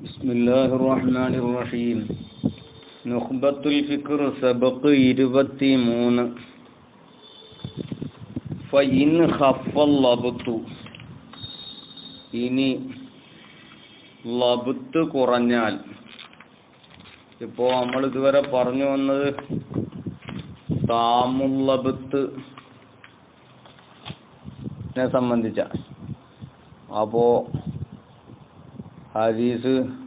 ബിസ്മില്ലാഹിർ റഹ്മാനിർ റഹീം. നുഖ്ബത്തുൽ ഫിക്ർ സബഖ് 23. ഫഇൻ ഖഫൽ ലബ്തു, ഇനി ലബ്ത്ത് കുറഞ്ഞാൽ. ഇപ്പോൾ നമ്മൾ ഇതുവരെ പറഞ്ഞു വന്നത് താമുൽ ലബ്ത്തിനെ സംബന്ധിച്ച. അപ്പോൾ ഹദീസിൻ്റെ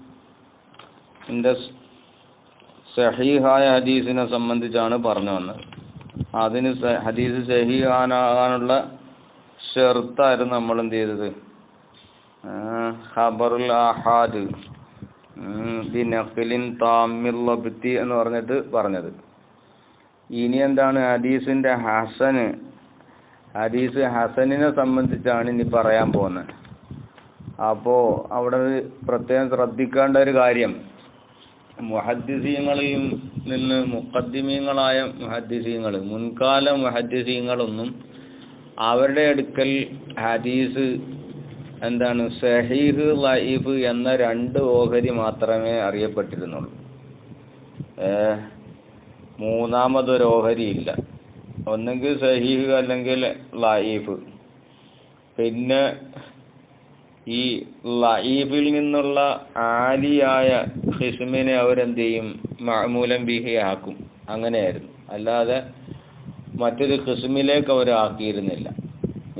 സഹീഹായ ഹദീസിനെ സംബന്ധിച്ചാണ് പറഞ്ഞു വന്നത്. അതിന് ഹദീസ് സഹീഹാനാകാനുള്ള ഷർത്തായിരുന്നു നമ്മൾ എന്ത് ചെയ്തത്, ഖബറുൽ ആഹാദ് ബിനഖ്ലിൻ താമിൽ ലബ്തി എന്ന് പറഞ്ഞത്. ഇനി എന്താണ് ഹദീസിൻ്റെ ഹസന്. ഹദീസ് ഹസനിനെ സംബന്ധിച്ചാണ് ഇനി പറയാൻ പോകുന്നത്. അപ്പോൾ അവിടെ പ്രത്യേകം ശ്രദ്ധിക്കേണ്ട ഒരു കാര്യം, മുഹദ്ദിസീങ്ങളിൽ നിന്ന് മുഖദ്ദിമീങ്ങളായ മുഹദ്ദിസീങ്ങൾ, മുൻകാല മുഹദ്ദിസീങ്ങളൊന്നും അവരുടെ അടുക്കൽ ഹദീസ് എന്താണ് സഹീഹ് ലഈഫ് എന്ന രണ്ട് ഓഹരി മാത്രമേ അറിയപ്പെട്ടിരുന്നുള്ളൂ. മൂന്നാമതൊരു ഓഹരി ഇല്ല. ഒന്നെങ്കിൽ സഹീഹ് അല്ലെങ്കിൽ ലഈഫ്. പിന്നെ ഈ ലഈഫിൽ നിന്നുള്ള ആലിയായ ഖിസ്മിനെ അവരെന്ത് ചെയ്യും, മഅമൂലൻ ബിഹി ആക്കും. അങ്ങനെയായിരുന്നു. അല്ലാതെ മറ്റൊരു ഖിസ്മിലേക്ക് അവർ ആക്കിയിരുന്നില്ല.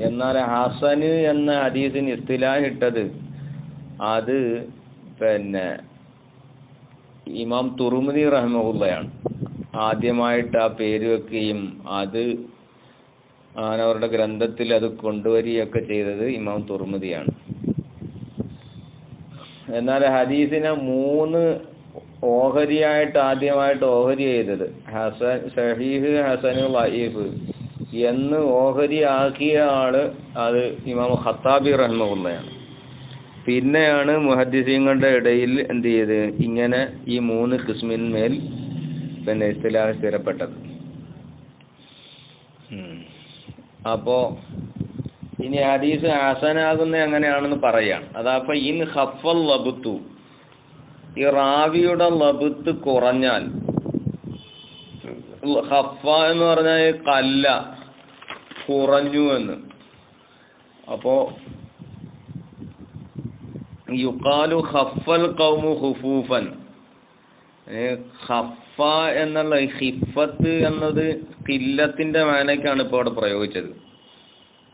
എന്നാൽ ഹസന് എന്ന ഹദീസിന് ഇസ്തിലാഹ് ഇട്ടത് അത് ഇമാം തുർമുദി റഹ്മഹുള്ളയാണ് ആദ്യമായിട്ട് ആ പേര് വെക്കുകയും അത് അവരുടെ ഗ്രന്ഥത്തിൽ അത് കൊണ്ടുവരികയൊക്കെ ചെയ്തത് ഇമാം തുർമുദിയാണ്. എന്നാൽ ഹദീസിനെ 3 ഓഹരിയായിട്ട് ആദ്യമായിട്ട് ഓഹരി ചെയ്തത് ഹസൻ, സഹീഹ്, ഹസന്, ലഈഫ് എന്ന് ഓഹരി ആക്കിയ ആള് അത് ഇമാം ഖത്താബി റഹ്മഹുള്ളയാണ്. പിന്നെയാണ് മുഹദ്ദിസീങ്ങളുടെ ഇടയിൽ എന്ത് ചെയ്ത് ഇങ്ങനെ ഈ 3 ഖിസ്മിന്മേൽ ഇസ്തിലാഹ് സ്ഥിരപ്പെട്ടത്. അപ്പോൾ ഇനി ഹദീസ് ഹസനാകുന്ന എങ്ങനെയാണെന്ന് പറയാം. അതപ്പോൾ ഇൻ ഖഫൽ ലബ്തു, ഈ റാവിയുടെ ലബ്ത്ത് കുറഞ്ഞാൽ. ഖഫ എന്ന് പറഞ്ഞാൽ കല്ല, കുറഞ്ഞു എന്ന്. അപ്പോൾ യുഖാലു ഖഫൽ ഖൗമു ഖുഫൂഫൻ. ഖഫ എന്നുള്ള ഖിഫത്ത് എന്നത് കില്ലത്തിന്റെ മാനയ്ക്കാണ് ഇപ്പോൾ അവിടെ പ്രയോഗിച്ചത്.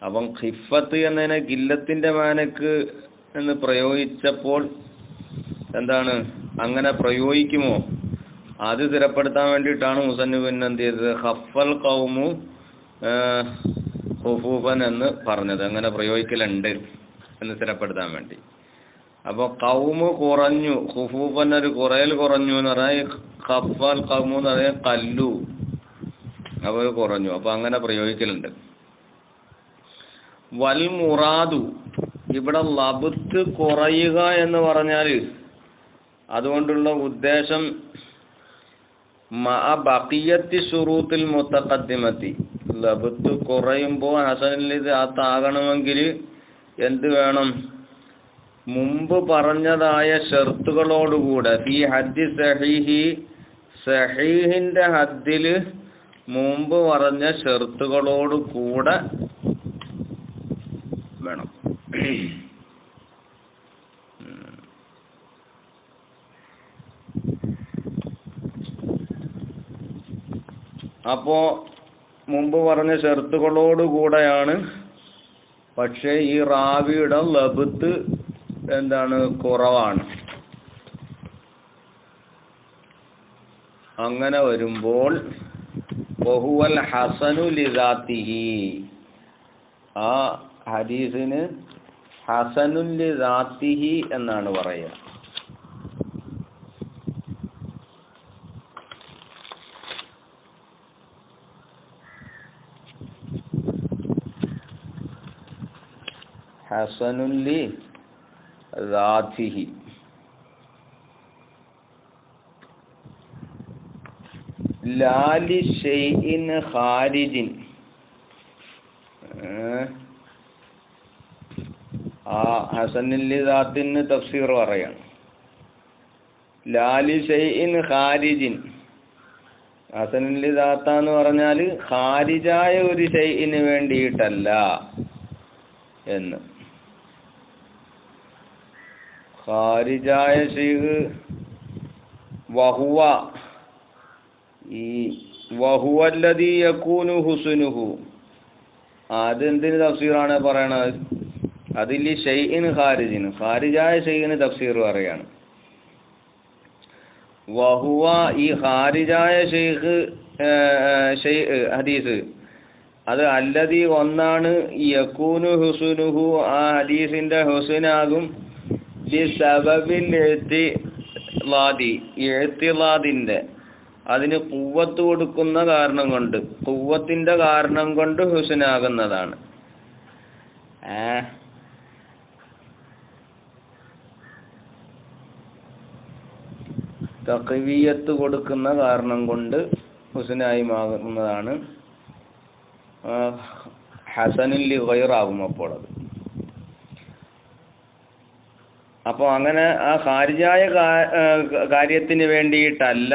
അപ്പം ഖിഫത്ത് എന്നതിനെ കില്ലത്തിന്റെ മാനക്ക് എന്ന് പ്രയോഗിച്ചപ്പോൾ എന്താണ്, അങ്ങനെ പ്രയോഗിക്കുമോ അത് സ്ഥിരപ്പെടുത്താൻ വേണ്ടിയിട്ടാണ് മുസന്നിഫ് എന്ത് ചെയ്തത്, ഖഫൽ ഖൗമു ഖുഫൂഫൻ എന്ന് പറഞ്ഞത്. അങ്ങനെ പ്രയോഗിക്കലുണ്ട് എന്ന് സ്ഥിരപ്പെടുത്താൻ വേണ്ടി. അപ്പോൾ ഖൗമ് കുറഞ്ഞു, ഖുഫൂഫൻ ഒരു കുറയൽ കുറഞ്ഞു എന്ന് പറഞ്ഞാൽ ഖഫൽ ഖൗമു എന്ന് പറഞ്ഞാൽ കല്ലു, അവർ കുറഞ്ഞു. അപ്പോൾ അങ്ങനെ പ്രയോഗിക്കലുണ്ട്. വൽ മുറാദു, ഇവിടെ ലബ്ത്ത് കുറയുക എന്ന് പറഞ്ഞാൽ അതുകൊണ്ടുള്ള ഉദ്ദേശം മഅ ബഖിയത്തി ശുറൂത്തിൽ മുതഖദ്ദിമത്തി. ലബ്ത്ത് കുറയുമ്പോൾ ഹസനിൽ ഇത് ആകണമെങ്കിൽ എന്ത് വേണം, മുമ്പ് പറഞ്ഞതായ ഷർത്തുകളോടുകൂടെ ഫി ഹദ്ദി സഹീഹി, സഹീഹിന്റെ ഹദ്ദിൽ മുമ്പ് പറഞ്ഞ ഷർത്തുകളോട് കൂടെ വേണം. അപ്പോ മുമ്പ് പറഞ്ഞ ഷർത്തുകളോടുകൂടെയാണ്. പക്ഷേ ഈ റാവിയുടെ ലബ്ത്ത് എന്താണ്, കുറവാണ്. അങ്ങനെ വരുമ്പോൾ വഹുവൽ ഹസനു ലിദാത്തിഹി, ആ ഹദീസിന് ഹസനുൽ ലിദാത്തിഹി എന്നാണ് പറയുക. ഹസനുൽ ലിദാത്തിഹി. ലാലി ഷൈഇൻ ഖാരിജിൻ, ആ ഹസനുൽ ലിദാത്തിന് തഫ്സീർ പറയാണ്. ലാലി ഷൈഇൻ ഖാരിജിൻ. ഹസനുൽ ലിദാത്ത എന്ന് പറഞ്ഞാൽ ഖാരിജായ ഒരു ഷൈഇന് വേണ്ടിയിട്ടല്ല എന്ന്. ഖാരിജായ ഷൈഖ് വഹുവ ഈ വഹുവല്ലദീ യകൂനു ഹുസ്നുഹു, അതെന്തിന് തഫ്സീറാണ് പറയണത്? അതിൽ ഷൈഇൻ ഖാരിജിൻ, ഖാരിജായ ഷൈഇന് തഫ്സീർ പറയാണ്. വഹുവ ഈ ഖാരിജായ ഷൈഖ് ഹദീസ് അത് അല്ലദീ ഒന്നാണ്, യകൂനു ഹുസ്നുഹു ആ ഹദീസിന്റെ ഹുസ്നാകും ലിസബബിൽ ഇഅ്തിലാദിന്റെ അതിന് ഖുവ്വത്ത് കൊടുക്കുന്ന കാരണം കൊണ്ട്, ഖുവ്വത്തിന്റെ കാരണം കൊണ്ട് ഹുസ്നാകുന്നതാണ്. തഖ്വിയത്ത് കൊടുക്കുന്ന കാരണം കൊണ്ട് ഹുസ്നായി മാറുന്നതാണ്. ഹസനുൽ ലിഗൈറാകും അപ്പോൾ അത്. അപ്പോൾ അങ്ങനെ ആ ഖാരിജായ കാര്യത്തിന് വേണ്ടിയിട്ടല്ല,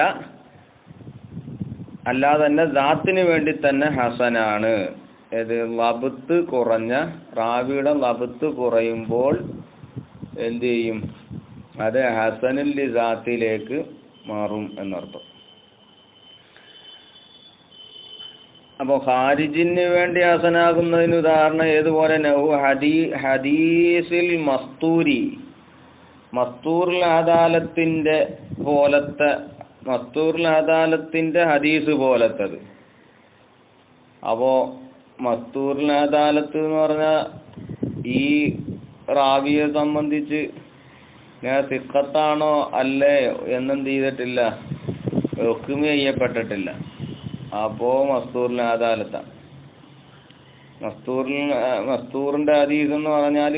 അല്ലാതെ തന്നെ ദാത്തിന് വേണ്ടി തന്നെ ഹസനാണ്. ഇത് ലബ്ത്ത് കുറഞ്ഞ റാവിയുടെ ലബ്ത്ത് കുറയുമ്പോൾ എന്ത് ചെയ്യും? അത് ഹസനുൽ ലിദാത്തിലേക്ക് മാറും എന്നർത്ഥം. അപ്പോൾ ഖാരിജിന് വേണ്ടി ഹസനാകുന്നതിന് ഉദാഹരണം ഏതുപോലെ ഹദീസിൽ മസ്തൂരി, മസ്തൂറുൽ അദാലത്തിന്റെ പോലത്തെ, മസ്തൂറുൽ അദാലത്തിന്റെ ഹദീസ് പോലത്തത്. അപ്പോൾ മസ്തൂറുൽ അദാലത്ത് എന്ന് പറഞ്ഞാൽ ഈ റാവിയെ സംബന്ധിച്ച് ഞാൻ സിഖത്താണോ അല്ലേ എന്നെന്ത് ചെയ്തിട്ടില്ല, ഹുക്മ് ചെയ്യപ്പെട്ടിട്ടില്ല. അപ്പോൾ മസ്തൂറുൽ അദാലത്താണ്. മസ്തൂറിന്റെ ഹദീസ് എന്ന് പറഞ്ഞാൽ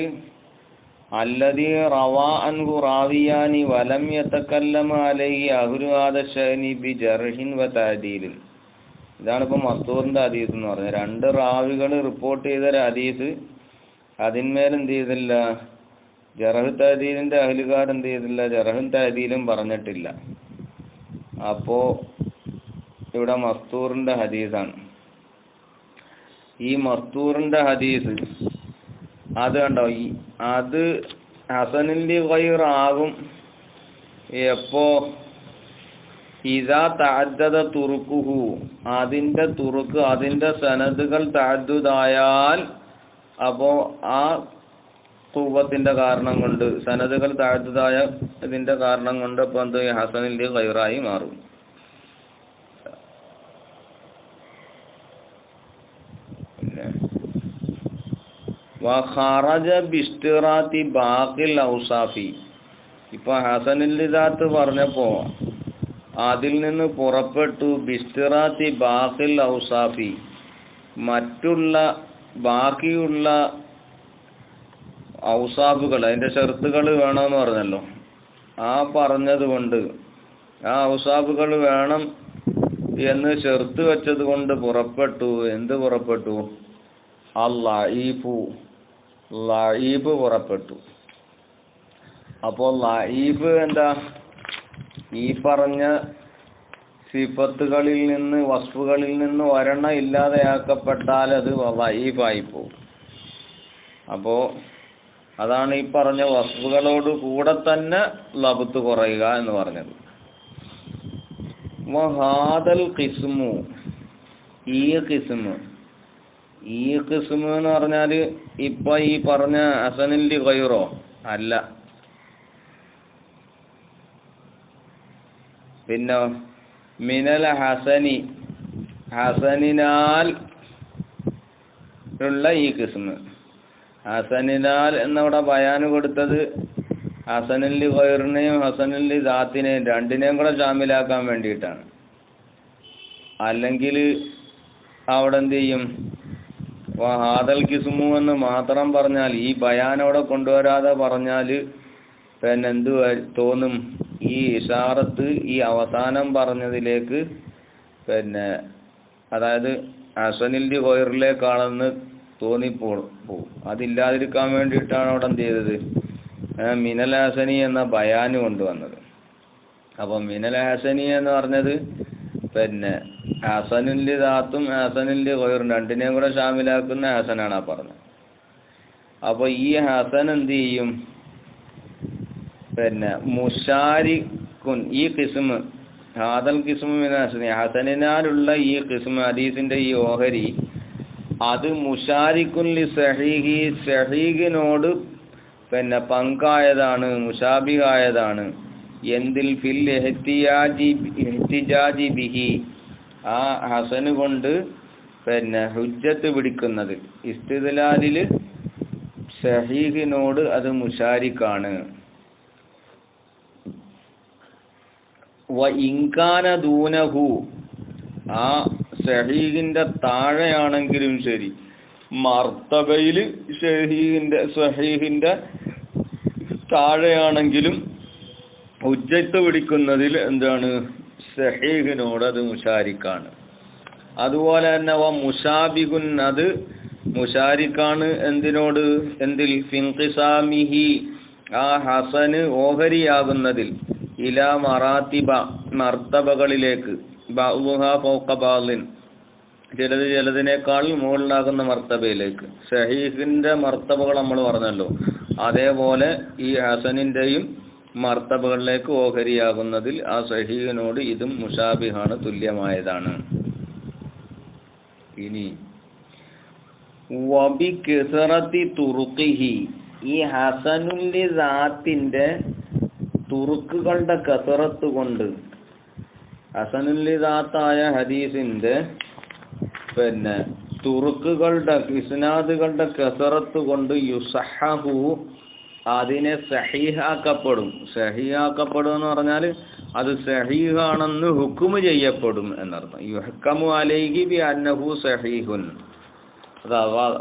അല്ലദീ റവാ അൻഹു റാവിയാനി വലം യതകല്ലമ അലൈഹി അഹ്ലു ഹാദാ ശഅനി ബിജർഹിൻ വതഅദീൽ. ഇതാണ് ഇപ്പോൾ മസ്തൂറിന്റെ ഹദീസ് എന്ന് പറഞ്ഞാൽ. രണ്ട് റാവികൾ റിപ്പോർട്ട് ചെയ്ത ഒരു ഹദീസ്, അതിന്മേൽ എന്ത് ചെയ്തില്ല, ജറഹ് തഅദീലിന്റെ അഹ്ലുകാർ എന്ത് ചെയ്തില്ല, ജറഹും തഅദീലും പറഞ്ഞിട്ടില്ല. അപ്പോൾ ഇവിടെ മസ്തൂറിന്റെ ഹദീസാണ്. ഈ മസ്തൂറിന്റെ ഹദീസ് അത് കണ്ടോ, അത് ഹസനുൽ ലിഗൈർ ആകും എപ്പോ ഇദാ തഅദ്ദദ തുറുഖുഹു, അതിന്റെ തുറുക്ക്, അതിന്റെ സനദുകൾ തഅദ്ദുദായാൽ. അപ്പോൾ ആ ഖുവ്വത്തിന്റെ കാരണം കൊണ്ട്, സനദുകൾ തഅദ്ദുദായ ഇതിന്റെ കാരണം കൊണ്ട് അപ്പോൾ എന്ത് ഹസനുൽ ലിഗൈറായി മാറും. വഖറജ ബിസ്തിറാത്തി ബാഖിൽ ഔസാഫി. ഇപ്പോൾ ഹസനുൽ ലിദാത്ത് പറഞ്ഞപ്പോൾ അതിൽ നിന്ന് പുറപ്പെട്ടു ബിസ്തിറാത്തി ബാഖിൽ ഔസാഫി, മറ്റുള്ള ബാക്കിയുള്ള ഔസാഫുകൾ, അതിൻ്റെ ഷർത്തുകൾ വേണമെന്ന് പറഞ്ഞല്ലോ. ആ പറഞ്ഞത് കൊണ്ട്, ആ ഔസാഫുകൾ വേണം എന്ന് ഷർത്ത് വെച്ചത് കൊണ്ട് പുറപ്പെട്ടു. എന്ത് പുറപ്പെട്ടു? ലഈഫ് പുറപ്പെട്ടു. അപ്പോൾ ലഈഫ് എന്താ? ഈ പറഞ്ഞ സിഫത്തുകളിൽ നിന്ന്, വസ്ഫുകളിൽ നിന്ന് ഒരെണ്ണം ഇല്ലാതെയാക്കപ്പെട്ടാൽ അത് ലഈഫായി പോകും. അപ്പോൾ അതാണ് ഈ പറഞ്ഞ വസ്ഫുകളോട് കൂടെ തന്നെ ലബ്ത്ത് കുറയുക എന്ന് പറഞ്ഞത്. വഹാദൽ ഖിസ്മു, ഈ ഖിസ്മ് എന്ന് പറഞ്ഞാൽ ഇപ്പൊ ഈ പറഞ്ഞ ഹസനുൽ ലിഗൈറോ അല്ല, പിന്നെ മിനൽ ഹസനി, ഹസനിനാൽ ഉള്ള ഈ ഖിസ്മ്. ഹസനിനാൽ എന്നവിടെ ബയാന് കൊടുത്തത് ഹസനുൽ ലിഗൈറിനെയും ഹസനുൽ ലിദാത്തിനെയും രണ്ടിനെയും കൂടെ ശാമിലാക്കാൻ വേണ്ടിയിട്ടാണ്. അല്ലെങ്കിൽ അവിടെ എന്ത് ചെയ്യും? ഹാദൽ കിസ്മു എന്ന് മാത്രം പറഞ്ഞാൽ, ഈ ബയാനോടെ കൊണ്ടുവരാതെ പറഞ്ഞാൽ പിന്നെ എന്ത് തോന്നും? ഈ ഇഷാറത്ത് ഈ അവസാനം പറഞ്ഞതിലേക്ക്, പിന്നെ അതായത് ഹസനുൽ ലിഗൈറിലേക്കാണെന്ന് തോന്നിപ്പോകും. അതില്ലാതിരിക്കാൻ വേണ്ടിയിട്ടാണ് അവിടെ എന്ത് ചെയ്തത്? മിനൽ ഹസനി എന്ന ബയാന് കൊണ്ടുവന്നത്. അപ്പോൾ മിനൽ ഹസനി എന്ന് പറഞ്ഞത് പിന്നെ ഹസനുല്ലി ദാത്തും ഹസനുല്ലി ഗൈറും രണ്ടിനെയും കൂടെ ഷാമിലാക്കുന്ന ഹസനാണ് ആ പറഞ്ഞത്. അപ്പോൾ ഈ ഹസൻ എന്ത് ചെയ്യും? പിന്നെ മുഷാരിക്കുൻ ഈ ഖിസ്മ് ഹാദൽ ഖിസ്മു മിനൽ ഹസനി ഹസനിനാലുള്ള ഈ ഖിസ്മ് ഹദീസിന്റെ ഈ ഓഹരി അത് മുഷാരിക്കുൻ ലി സഹീഹി സഹീഹിനോട് പിന്നെ പങ്കായതാണ്, മുഷാബിഹായതാണ്. എന്തിൽ ഫിൽ ഇഹ്തിജാജി ബിഹി ആ ഹസന് കൊണ്ട് പിന്നെ ഹുജ്ജത്ത് പിടിക്കുന്നത് ഇസ്തിദ്ലാലിൽ സഹീഹിനോട് അത് മുഷാരിക്കാണ്. വ ഇൻകാന ദൂനഹു ആ സഹീഹിന്റെ താഴെയാണെങ്കിലും ശരി, മർത്തബയിൽ സഹീഹിന്റെ താഴെയാണെങ്കിലും ഹുജ്ജത്ത് പിടിക്കുന്നതിൽ എന്താണ്? സഹീഹിനോട് അത് മുഷാരിക്കാണ്. അതുപോലെ തന്നെ വ മുഷാബിഹുൻ അത് മുഷാരിക്കാണ് എന്തിനോട്? എന്തിൽ? ഫിൻഖിസാമിഹി ആ ഹസന് ഓഹരിയാകുന്നതിൽ ഇലാ മറാത്തിബ മർത്തബകളിലേക്ക് ബഅ്ദുഹാ ഫൗഖ ബഅ്ദിൻ ചിലത് ചിലതിനേക്കാൾ മുകളിലാകുന്ന മർത്തബയിലേക്ക്. സഹീഹിന്റെ മർത്തബകൾ നമ്മൾ പറഞ്ഞല്ലോ, അതേപോലെ ഈ ഹസനിന്റെയും മർത്തബകളിലേക്ക് ഓഹരിയാകുന്നതിൽ ആ സഹീഹിനോട് ഇതും മുഷാബിഹാണ്, തുല്യമായതാണ്. ഇനി വബി കസറത്തി തുറുഖിഹി ഈ ഹസനുല്ലി ദാത്തിന്റെ തുറുക്കുകളുടെ കസറത്ത് കൊണ്ട് ഹസനുല്ലി ദാത്തായ ഹദീസിന്റെ പിന്നെ തുറുക്കുകളുടെ ഇസ്നാദുകളുടെ കസറത്ത് കൊണ്ട് യുസഹഹു അതിനെ സഹീഹാക്കപ്പെടും. സഹീഹാക്കപ്പെടും എന്ന് പറഞ്ഞാൽ അത് സഹീഹാണെന്ന് ഹുക്മ് ചെയ്യപ്പെടും എന്നർത്ഥം. യുഹ്കമു അലൈഹി ബി അന്നഹു സഹീഹുൻ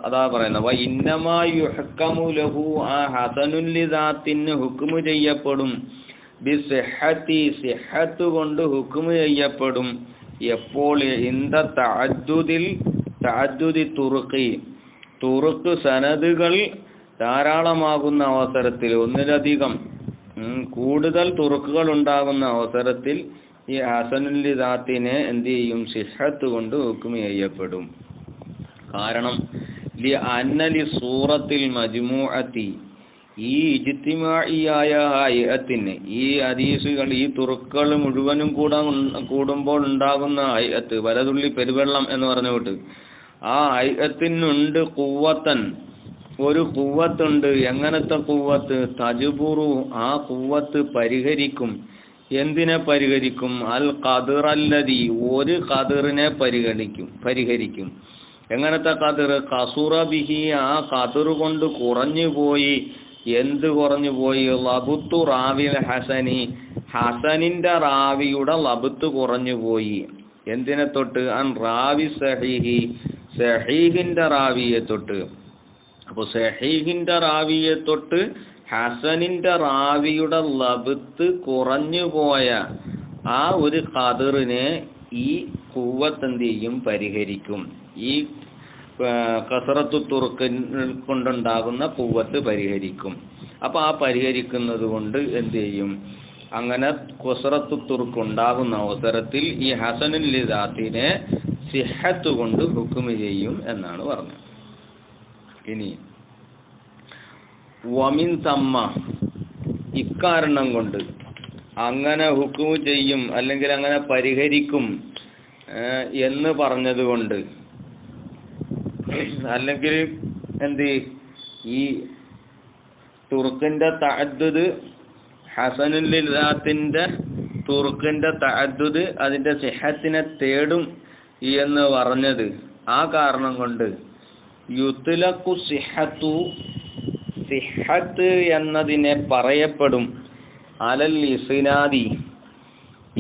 അതാ പറയുന്നത്. വ ഇന്നമാ യുഹ്കമു ലഹു ആ ഹസനുല്ലി ദാത്തിന് ഹുക്മ് ചെയ്യപ്പെടും ബി സിഹ്ഹത്തി സിഹ്ഹത്ത് കൊണ്ട് ഹുക്മ് ചെയ്യപ്പെടും. എപ്പോൾ? ഇന്ദ തഅദ്ദുദി തുറുഖി തുറുഖ് സനദുകൾ ധാരാളമാകുന്ന അവസരത്തിൽ, ഒന്നിലധികം കൂടുതൽ തുറുക്കുകൾ ഉണ്ടാകുന്ന അവസരത്തിൽ ഈ ഹസനുല്ലി ദാത്തിനെ എന്ത് ചെയ്യും? സിഹ്ഹത്ത് കൊണ്ട് ഹുക്മ് ചെയ്യപ്പെടും. കാരണം ലി അന്നലി സൂറത്തിൽ മജ്മൂഅത്തി ഈ ഇജ്തിമാഇയായ ഹൈഅത്തിന് ഈ ഹദീസുകൾ ഈ തുറുക്കുകൾ മുഴുവനും കൂടുമ്പോൾ ഉണ്ടാകുന്ന ഹൈഅത്ത് വലതുള്ളി പെരുവെള്ളം എന്ന് പറഞ്ഞുകൊണ്ട് ആ ഹൈഅത്തിനുണ്ട് ഖുവ്വത്തൻ ഒരു ഖുവ്വത്തുണ്ട്. എങ്ങനത്തെ ഖുവ്വത്ത്? തജ്ബുറു ആ ഖുവ്വത്ത് പരിഹരിക്കും. എന്തിനെ പരിഹരിക്കും? അൽ ഖദറല്ലദി ഒരു ഖദറിനെ പരിഹരിക്കും. എങ്ങനത്തെ ഖദർ? ഖസുറ ബിഹി ആ ഖദർ കൊണ്ട് കുറഞ്ഞു പോയി. എന്ത് കുറഞ്ഞു പോയി? ലബുത്തു റാവിൽ ഹസനി ഹസനിന്റെ റാവിയുടെ ലബുത്ത് കുറഞ്ഞു പോയി. എന്തിനെ തൊട്ട്? അൻ റാവി സഹീഹി സഹീഹിന്റെ റാവിയെ തൊട്ട്. അപ്പോൾ സഹീഹിന്റെ റാവിയെ തൊട്ട് ഹസനിന്റെ റാവിയുടെ ലബുത്ത് കുറഞ്ഞു പോയ ആ ഒരു ഖദറിനെ ഈ ഖുവ്വത്ത് എന്ത് ചെയ്യും? പരിഹരിക്കും. ഈ കസറത്തു തുറുക്ക് കൊണ്ടുണ്ടാകുന്ന ഖുവ്വത്ത് പരിഹരിക്കും. അപ്പോൾ ആ പരിഹരിക്കുന്നത് കൊണ്ട് എന്ത് ചെയ്യും? അങ്ങനെ കസറത്തു തുറുക്ക് ഉണ്ടാകുന്ന അവസരത്തിൽ ഈ ഹസനുല്ലി ദാത്തിനെ സിഹ്ഹത്ത് കൊണ്ട് ഹുക്മ് ചെയ്യും എന്നാണ് പറഞ്ഞത്. ഇനി വമിൻ തമ്മ ഇക്കാരണം കൊണ്ട് അങ്ങനെ ഹുക്മ് ചെയ്യും അല്ലെങ്കിൽ അങ്ങനെ പരിഹരിക്കും എന്ന് പറഞ്ഞതുകൊണ്ട്, അല്ലെങ്കിൽ എന്ത് ഈ തുർക്കിന്റെ തഅദ്ദുദ് ഹസനുല്ലി ദാത്തിന്റെ തുർക്കിന്റെ തഅദ്ദുദ് അതിന്റെ സിഹത്തിനെ തേടും എന്ന് പറഞ്ഞത് ആ കാരണം കൊണ്ട് യുത്ലഖു സിഹത്തു സിഹത്ത് എന്നതിനെ പറയപ്പെടും അലൽ ഇസ്നാദി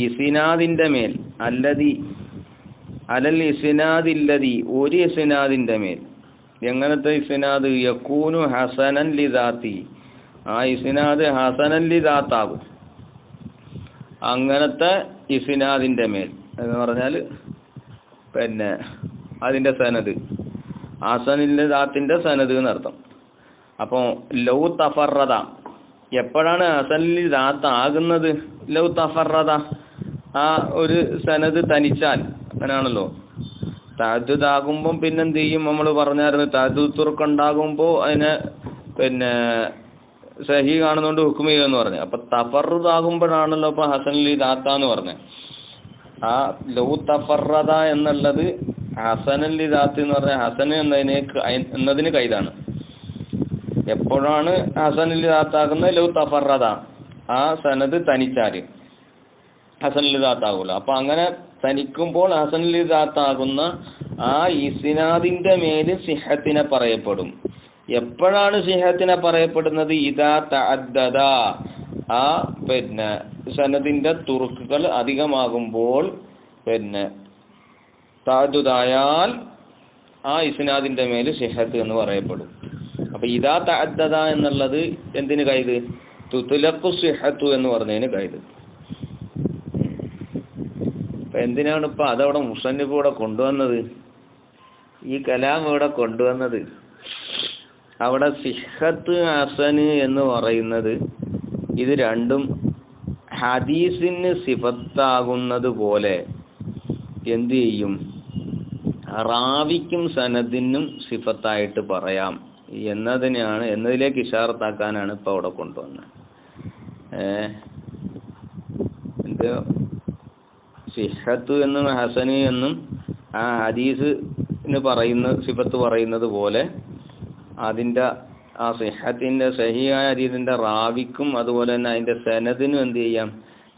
ഇസ്നാദിന്റെ മേൽ അല്ലദി അലൽ ഇസ്നാദില്ലദി ഒരു ഇസ്നാദിന്റെ മേൽ. എങ്ങനത്തെ ഇസ്നാദ്? യകൂനു ഹസനൻ ലിദാത്തി ആ ഇസ്നാദ് ഹസനൻ ലിദാത്താകും. അങ്ങനത്തെ ഇസ്നാദിന്റെ മേൽ എന്ന് പറഞ്ഞാൽ പിന്നെ അതിന്റെ സനദ് ഹസനിന്റെ ദാത്തിന്റെ സനദ് എന്നർത്ഥം. അപ്പോൾ ലൗ തഫറദ എപ്പോഴാണ് ഹസനിൽ ദാത്ത് ആകുന്നത്? ലൗ തഫറദ ആ ഒരു സനദ് തനിച്ചാൽ അങ്ങനെയാണല്ലോ. തഅദ്ദുദാകുമ്പം പിന്നെന്ത് ചെയ്യും? നമ്മൾ പറഞ്ഞായിരുന്നു തഅദ്ദുദ് തുർക് ഉണ്ടാകുമ്പോൾ അതിനെ പിന്നെ സഹീ കാണുന്നതുകൊണ്ട് ഹുക്ം ചെയ്യുമെന്ന് പറഞ്ഞു. അപ്പൊ തഫറുദ് ആകുമ്പോഴാണല്ലോ ഇപ്പൊ ഹസനുൽ ദാത്താന്ന് പറഞ്ഞത്. ആ ലൗ തഫറദ എന്നുള്ളത് ഹസനുൽ ദാത്ത് എന്ന് പറഞ്ഞാൽ ഹസൻ എന്നതിന് കൈതാണ്. എപ്പോഴാണ് ഹസനുൽ ദാത്താകുന്നത്? ലൗ തഫറദ ആ സനദ് തനിച്ചാല് ഹസനുൽ ദാത്താകൂല. അപ്പൊ അങ്ങനെ തനിക്കുമ്പോൾ ഹസനുൽ ദാത്താകുന്ന ആ ഇസ്നാദിന്റെ മേല് സിഹത്തിനെ പറയപ്പെടും. എപ്പോഴാണ് സിഹത്തിനെ പറയപ്പെടുന്നത്? ഇദാ തഅദ്ദദ ആ പിന്നെ സനദിന്റെ തുറുക്കുകൾ അധികമാകുമ്പോൾ പിന്നെ തഅദ്ദുദായാൽ ആ ഇസ്നാദിന്റെ മേല് സിഹത്ത് എന്ന് പറയപ്പെടും. അപ്പൊ ഇദാ തഅദ്ദദ എന്നുള്ളത് എന്തിന് കൈത്? തുത്ലഖു സിഹത്തു എന്ന് പറഞ്ഞതിന് കൈത്. അപ്പൊ എന്തിനാണ് ഇപ്പൊ അതവിടെ മുസന്നിഫ് ഇവിടെ കൊണ്ടുവന്നത്? ഈ കലാം ഇവിടെ കൊണ്ടുവന്നത് അവിടെ സിഹത്ത് ഹസന് എന്ന് പറയുന്നത് ഇത് രണ്ടും ഹദീസിന് സിഫത്താകുന്നത് പോലെ എന്ത് ചെയ്യും? റാവിക്കും സനദിനും സിഫത്തായിട്ട് പറയാം എന്നതിലേക്ക് ഇഷാറത്താക്കാനാണ് ഇപ്പൊ അവിടെ കൊണ്ടുവന്നത്. എന്ത് സിഹത്ത് എന്നും ഹസന് എന്നും ആ ഹദീസിന് പറയുന്ന സിഫത്ത് പറയുന്നത് പോലെ അതിൻ്റെ ആ സിഹത്തിന്റെ സഹിയായ ഹദീസിന്റെ റാവിക്കും അതുപോലെ തന്നെ അതിന്റെ സനദിനും എന്ത് ചെയ്യാം?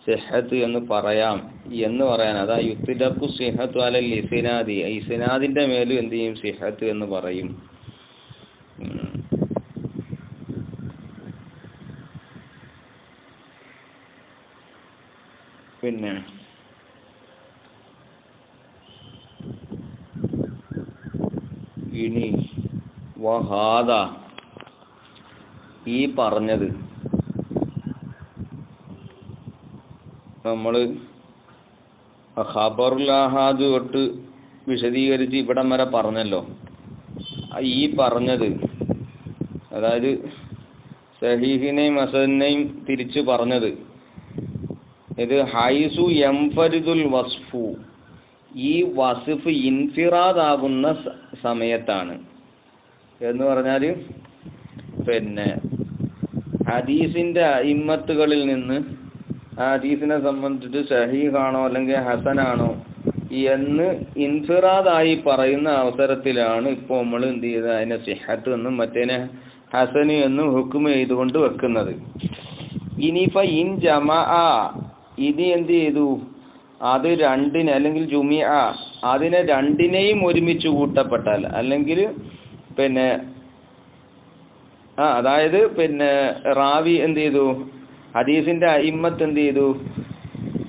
സിഹത്ത് എന്ന് പറയാം എന്ന് പറയാൻ. അതാ യുത്ലഖു സിഹത്തു അലൽ ഇസ്നാദി, ഇസ്നാദിന്റെ മേലും എന്ത് ചെയ്യും? സിഹത്ത് എന്ന് പറയും. പിന്നെ ഇനി വഹാദ ഈ പറഞ്ഞത് നമ്മൾ ഖബറുൽ ആഹാദ് തൊട്ട് വിശദീകരിച്ച് ഇവിടം വരെ പറഞ്ഞല്ലോ. ഈ പറഞ്ഞത് അതായത് സഹീഹിനെയും ഹസനെയും തിരിച്ചു പറഞ്ഞത് ഇത് ഹൈസു യംഫരിദുൽ വസ്ഫു ഈ വസ്ഫ് ഇൻഫിറാദാകുന്ന സമയത്താണ് എന്ന് പറഞ്ഞാൽ പിന്നെ ഹദീസിന്റെ ഇമ്മത്തുകളിൽ നിന്ന് ആ ഹദീസിനെ സംബന്ധിച്ച് സഹീഹാണോ അല്ലെങ്കിൽ ഹസനാണോ എന്ന് ഇൻഫിറാദായി പറയുന്ന അവസരത്തിലാണ് ഇപ്പോൾ നമ്മൾ എന്ത് ചെയ്തത്? അതിനെ സിഹത്ത് എന്നും മറ്റേനെ ഹസന് എന്നും ഹുക്മ ചെയ്തുകൊണ്ട് വെക്കുന്നത്. ഇനിയിപ്പ ഇൻ ജമഅ ഇത് എന്ത് ചെയ്തു? അത് രണ്ടിനെ അല്ലെങ്കിൽ ജുമിഅ അതിനെ രണ്ടിനെയും ഒരുമിച്ച് കൂട്ടപ്പെട്ടാൽ അല്ലെങ്കിൽ പിന്നെ അതായത് പിന്നെ റാവി എന്ത് ചെയ്തു? ഹദീസിന്റെ അയിമ്മത്ത് എന്ത് ചെയ്തു?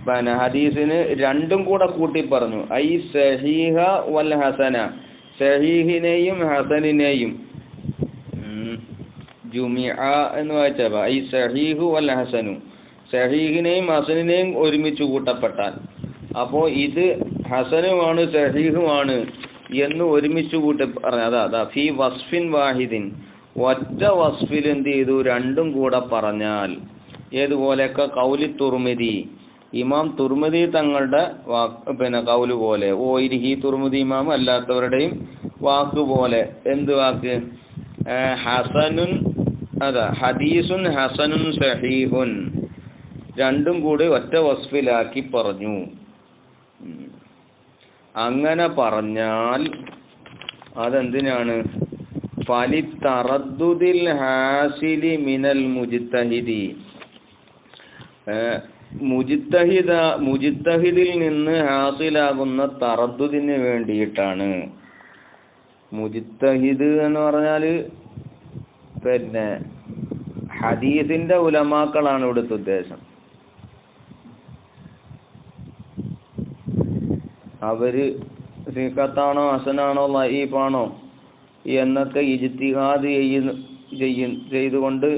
പിന്നെ ഹദീസിന് രണ്ടും കൂടെ കൂട്ടി പറഞ്ഞു. ഐ സഹീഹ വൽ ഹസന, സഹീഹിനെയും ഹസനിനെയും ജുമിഅ എന്ന് വായിച്ചപ്പോ ഐ സഹീഹു വൽ ഹസനു, സഹീഹിനെയും ഹസനിനെയും ഒരുമിച്ച് കൂട്ടപ്പെട്ടാൽ അപ്പോ ഇത് ഹസനുമാണ് സഹീഹുമാണ് എന്ന് ഒരുമിച്ച് കൂട്ടി പറഞ്ഞു. അതാ ഫി വസ്ഫിൻ വാഹിദിൻ, ഒറ്റ വസ്ഫിൽ എന്ത് ചെയ്തു? രണ്ടും കൂടെ പറഞ്ഞാൽ ഏതുപോലെയൊക്കെ കൗലി തുർമിദി, ഇമാം തുർമിദി തങ്ങളുടെ പിന്നെ കൗല് പോലെ, ഓയിരിഹി തുർമിദി ഇമാം അല്ലാത്തവരുടെയും വാക്ക് പോലെ. എന്ത് വാക്ക്? ഹസനുൻ ഹദീസുൻ ഹസനുൻ സഹീഹുൻ രണ്ടും കൂടി ഒറ്റ വസ്ഫിലാക്കി പറഞ്ഞു. അങ്ങനെ പറഞ്ഞാൽ അതെന്തിനാണ്? ഫലിത്തറദ്ദുദിൽ ഹാസിലി മിനൽ മുജ്തഹിദി, മുജ്തഹിദിൽ നിന്ന് ഹാസിലാകുന്ന തറദ്ദുദിന് വേണ്ടിയിട്ടാണ്. മുജ്തഹിദ് എന്ന് പറഞ്ഞാൽ പിന്നെ ഹദീസിന്റെ ഉലമാക്കളാണ് ഇവിടുത്തെ ഉദ്ദേശം. അവര് സിഖത്താണോ ഹസനാണോ ലഈഫാണോ എന്നൊക്കെ ഇജ്തിഹാദ് ചെയ്തുകൊണ്ട്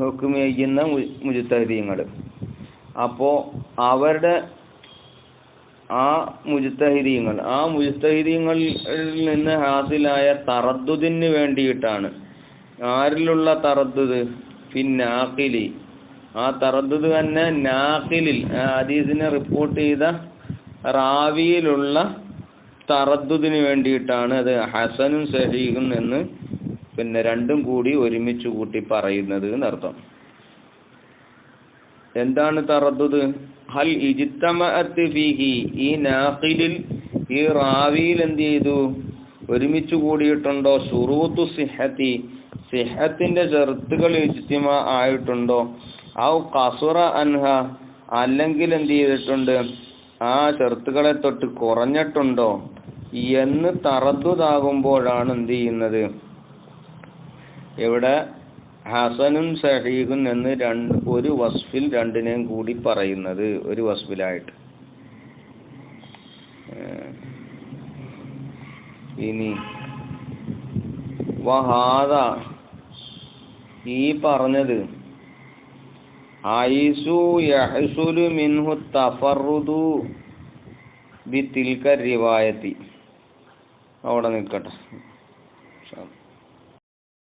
ഹുക്ം ചെയ്യുന്ന മുജ്തഹിദീങ്ങൾ. അപ്പോൾ അവരുടെ ആ മുജ്തഹിദീങ്ങളിൽ നിന്ന് ഹാസിലായ തറദ്ദുദിന് വേണ്ടിയിട്ടാണ്. ആരിലുള്ള തറദ്ദുദ്? ഫിന്നാഖിലി, ആ തറദ്ദുദ് തന്നെ നാഖിലിൽ ഹദീസിനെ റിപ്പോർട്ട് ചെയ്ത റാവിയിലുള്ള തറദ്ദുദിന് വേണ്ടിയിട്ടാണ് അത് ഹസനും സഹീഹും എന്ന് പിന്നെ രണ്ടും കൂടി ഒരുമിച്ച് കൂട്ടി പറയുന്നത് എന്നർത്ഥം. എന്താണ് തറദ്ദുദ്? ഹൽ ഇജ്തമഅത് ഫീഹി, ഈ നാഖിലിൽ ഈ റാവിയിൽ എന്ത് ചെയ്തു? ഒരുമിച്ച് കൂടിയിട്ടുണ്ടോ? ശുറൂത്തു സിഹത്തി, സിഹത്തിന്റെ ഷർത്തുകൾ ഇജ്തിമാ ആയിട്ടുണ്ടോ? ഔ ഖസുറ അൻഹ, അല്ലെങ്കിൽ എന്ത് ചെയ്തിട്ടുണ്ട്? ആ ഷർത്തുകളെ തൊട്ട് കുറഞ്ഞിട്ടുണ്ടോ എന്ന് തറദ്ദുദാകുമ്പോഴാണ് എന്ത് ചെയ്യുന്നത്? ഇവിടെ ഹസനും സഹീഹുൻ എന്ന് ഒരു വസ്ഫിൽ രണ്ടിനെയും കൂടി പറയുന്നത്, ഒരു വസ്ഫിലായിട്ട്. ഇനി വഹാദ, ഈ പറഞ്ഞത് ഹൈസു യഹ്സുലു മിൻഹു തഫറുദു ബിതിൽക റിവായത്തി, അവിടെ നിൽക്കട്ടെ.